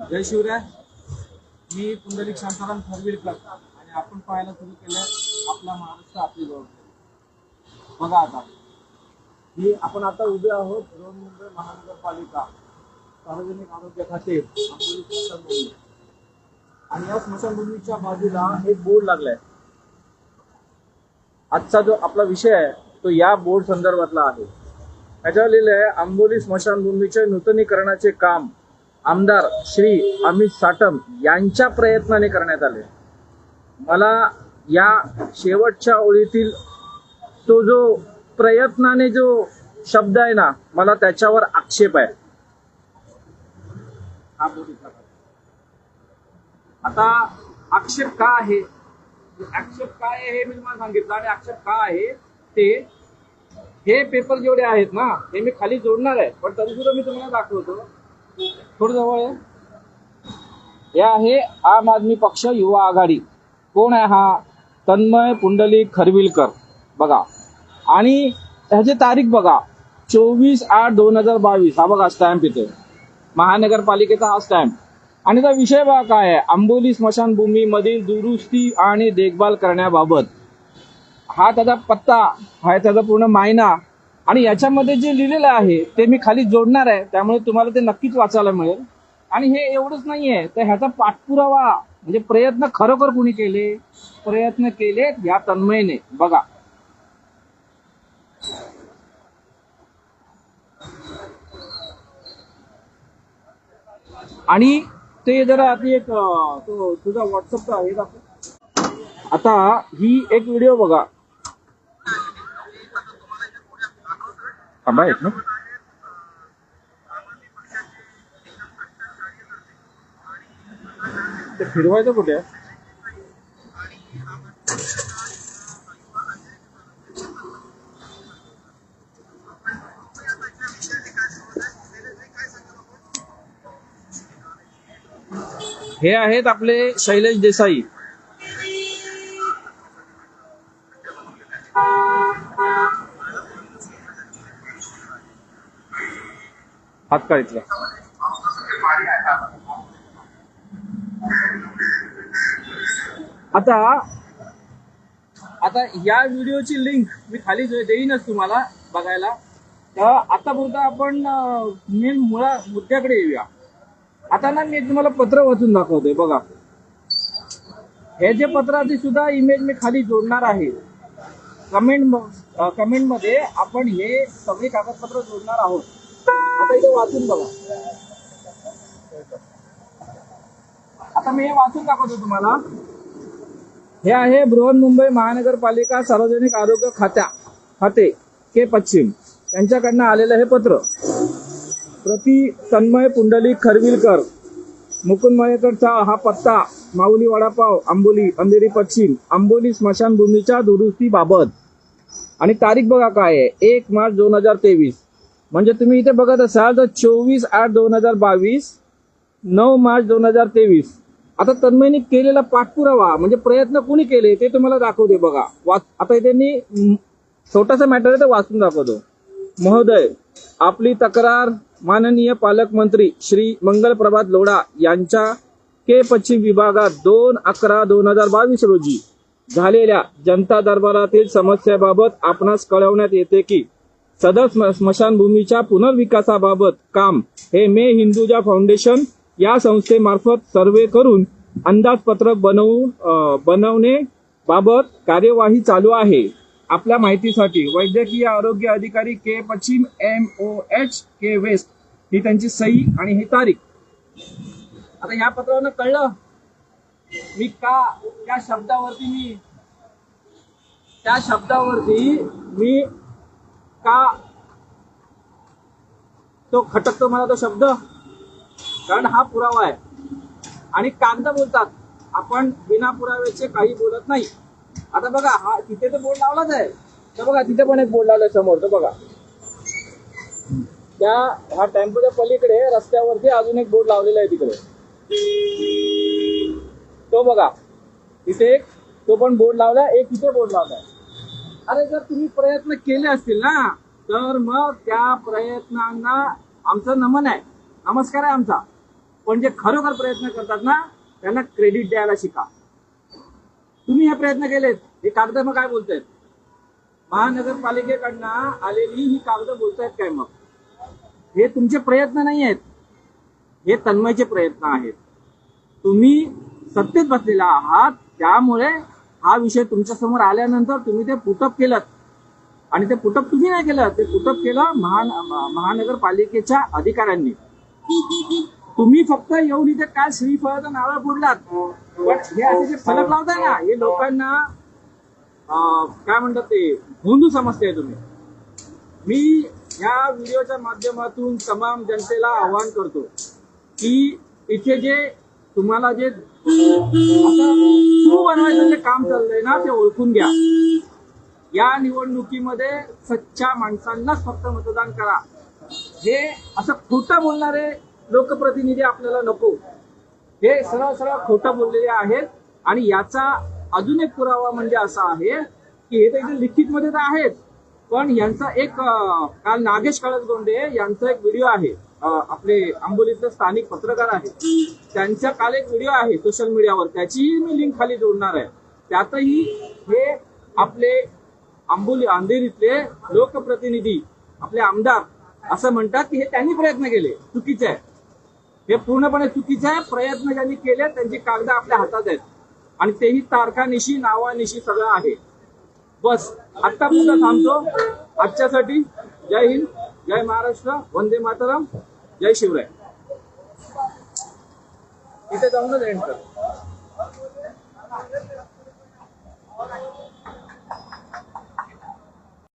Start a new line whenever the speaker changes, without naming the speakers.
जय शिवराय. मी पुंडलिक शांताराम खरवीलकर आणि आपण पाहायला सुरू केलं आपला महाराष्ट्र आपली जबाबदारी. बघा आता ही आपण आता उभे आहोत बृहन्मुंबई महानगरपालिका सार्वजनिक आरोग्य खाते अंबोली स्मशानभूमी. आणि या स्मशानभूमीच्या बाजूला एक बोर्ड लागलाय. आजचा जो आपला विषय आहे तो या बोर्ड संदर्भातला आहे. त्याच्यावर लिहिलं आहे अंबोली स्मशानभूमीचे नूतनीकरणाचे काम आमदार श्री अमित साटम यांच्या प्रयत्नाने करण्यात आले. मला या शेवटच्या ओळीतील तो जो प्रयत्नाने जो शब्द आहे ना, मला त्याच्यावर आक्षेप आहे. आता आक्षेप का आहे, आक्षेप काय आहे हे मी तुम्हाला सांगितलं. आणि आक्षेप का आहे ते, हे पेपर जेवढे आहेत ना हे मी खाली जोडणार आहे, पण तरी सुद्धा मी तुम्हाला दाखवतो. थोडं जवळ आहे. हे आहे आम आदमी पक्ष युवा आघाडी. कोण आहे हा? तन्मय पुंडलिक खरवीलकर. बघा, आणि ह्याची तारीख बघा 24/8/2022. हा बघा स्टॅम्प इथे, महानगरपालिकेचा हा स्टॅम्प. आणि त्याचा विषय बघा काय आहे, अंबोली स्मशानभूमी मधील दुरुस्ती आणि देखभाल करण्याबाबत. हा त्याचा पत्ता, हा त्याचा पूर्ण मायना. आणि याच्यामध्ये जे लिहिलेलं आहे ते मी खाली जोडणार आहे, त्यामुळे तुम्हाला ते नक्कीच वाचायला मिळेल. आणि हे एवढंच नाहीये, तर ह्याचा पाठपुरावा म्हणजे प्रयत्न खरोखर कुणी केले, प्रयत्न केले या तन्मयने. बघा, आणि ते जरा आधी एक तो तुझा व्हॉट्सअपचा आहे दाखव. आता ही एक व्हिडिओ बघा. थांबा एक ना, ते फिरवायचं कुठे? हे आहेत आपले शैलेश देसाई. हात का इथला. आता या व्हिडिओची लिंक मी खाली देईनच तुम्हाला बघायला. तर आतापुरता आपण मेन मुद्द्याकडे येऊया. आता ना मी तुम्हाला पत्र वाचून दाखवतोय. बघा, हे जे पत्राची सुद्धा इमेज मी खाली जोडणार आहे. कमेंट मध्ये आपण हे सगळे कागदपत्र जोडणार आहोत. आता इथे वाचून बघा. आता मी हे वाचून दाखवतो तुम्हाला. हे आहे बृहन्मुंबई महानगरपालिका सार्वजनिक आरोग्य खाते के पश्चिम यांच्याकडनं आलेलं हे पत्र. प्रति तन्मय पुंडलिक खरवीलकर, मुकुंद मयेकरचा हा पत्ता, माऊली वडापाव, आंबोली, अंधेरी पश्चिम, अंबोली स्मशानभूमीच्या दुरुस्तीबाबत. आणि तारीख बघा काय आहे, 1 मार्च 2023. म्हणजे तुम्ही इथे बघत असाल तर 24/8/2022, 9 मार्च 2023. आता तन्मयने केलेला पाठपुरावा म्हणजे प्रयत्न कुणी केले ते तुम्हाला दाखवते. बघा, आता इथे छोटासा मॅटर आहे तर वाचून दाखवतो. महोदय, आपली तक्रार माननीय पालकमंत्री श्री मंगलप्रभात लोढा यांच्या के पश्चिम विभागात 2/11/2022 रोजी झालेल्या जनता दरबारातील समस्याबाबत आपणास कळवण्यात येते की सदर स्मशानभूमीच्या पुनर्विकासाबाबत काम हे मे हिंदुजा फाउंडेशन या संस्थेमार्फत सर्वे करून अंदाजपत्रक बनवणे बाबत कार्यवाही चालू आहे. आपल्या माहितीसाठी वैद्यकीय आरोग्य अधिकारी के पश्चिम MOH के वेस्ट ही त्यांची सही आणि ही तारीख. आता ह्या पत्रावरनं कळलं मी का त्या शब्दावरती मी का तो खटकतो मला तो शब्द, कारण हा पुरावा आहे. आणि कागद बोलतात, आपण बिना पुराव्याचे काही बोलत नाही. आता बघा, हा तिथे तर बोर्ड लावलाच आहे, तर बघा तिथे पण एक बोर्ड लावलाय समोर. तर बघा, हा टेम्पोच्या पलीकडे रस्त्यावरती अजून एक बोर्ड लावलेला आहे तिकडे. तो बघा तिथे एक तो पण बोर्ड लावलाय, एक तिथे बोर्ड लावलाय. अरे जर तुम्ही प्रयत्न केले असतील ना तर मग त्या प्रयत्नांना आमचा नमन आहे, नमस्कार आहे आमचा. पण जे खरोखर प्रयत्न करतात ना त्यांना क्रेडिट द्यायला शिका. तुम्ही हे प्रयत्न केलेत, हे कागद मग काय बोलतायत? महानगरपालिकेकडनं आलेली ही कागद बोलतायत काय? मग हे तुमचे प्रयत्न नाही आहेत, हे तन्मयचे प्रयत्न आहेत. तुम्ही सत्तेत बसलेला आहात, त्यामुळे हा विषय तुमच्या समोर आल्यानंतर तुम्ही ते पुटअप केलं. आणि ते पुटअप तुम्ही नाही केलं, ते पुटअप केलं महानगरपालिकेच्या अधिकाऱ्यांनी. तुम्ही फक्त येऊन इथे काय श्रीफळाचं नारळ फोडलात, पण हे असे जे फलक लावताय ना, हे लोकांना काय म्हणतात ते भोंदू समजते तुम्ही. मी या व्हिडिओच्या माध्यमातून तमाम जनतेला आवाहन करतो की इथे जे तुम्हाला जे तू बनवायचं जे काम चाललंय ना ते ओळखून घ्या. या निवडणुकीमध्ये सच्च्या माणसांनाच फक्त मतदान करा. हे असं खोटं बोलणारे लोकप्रतिनिधी आपल्याला नको. हे सरळ सरळ खोटं बोललेले आहेत. आणि याचा अजून एक पुरावा म्हणजे असा आहे की हे तर इथे लिखित मध्ये तर आहेत, पण यांचा एक काल नागेश कळसगोंडे यांचा एक व्हिडिओ आहे, आपले आंबोलीतले स्थानिक पत्रकार आहेत, त्यांचा काल एक व्हिडिओ आहे सोशल मीडियावर, त्याचीही मी लिंक खाली जोडणार आहे. त्यातही हे आपले अंधेरीतले लोकप्रतिनिधी, आपले आमदार असं म्हणतात की हे त्यांनी प्रयत्न केले. चुकीचे आहे, हे पूर्णपणे चुकीचे आहे. प्रयत्न ज्यांनी केले त्यांची कागद आपल्या हातात आहेत आणि तेही तारखानिशी नावानिशी सगळं आहे. बस आता पुढे थांबतो. आजच्यासाठी जय हिंद, जय महाराष्ट्र, वंदे मातरम, जय शिवराय. इथे जाऊनच एंड कर.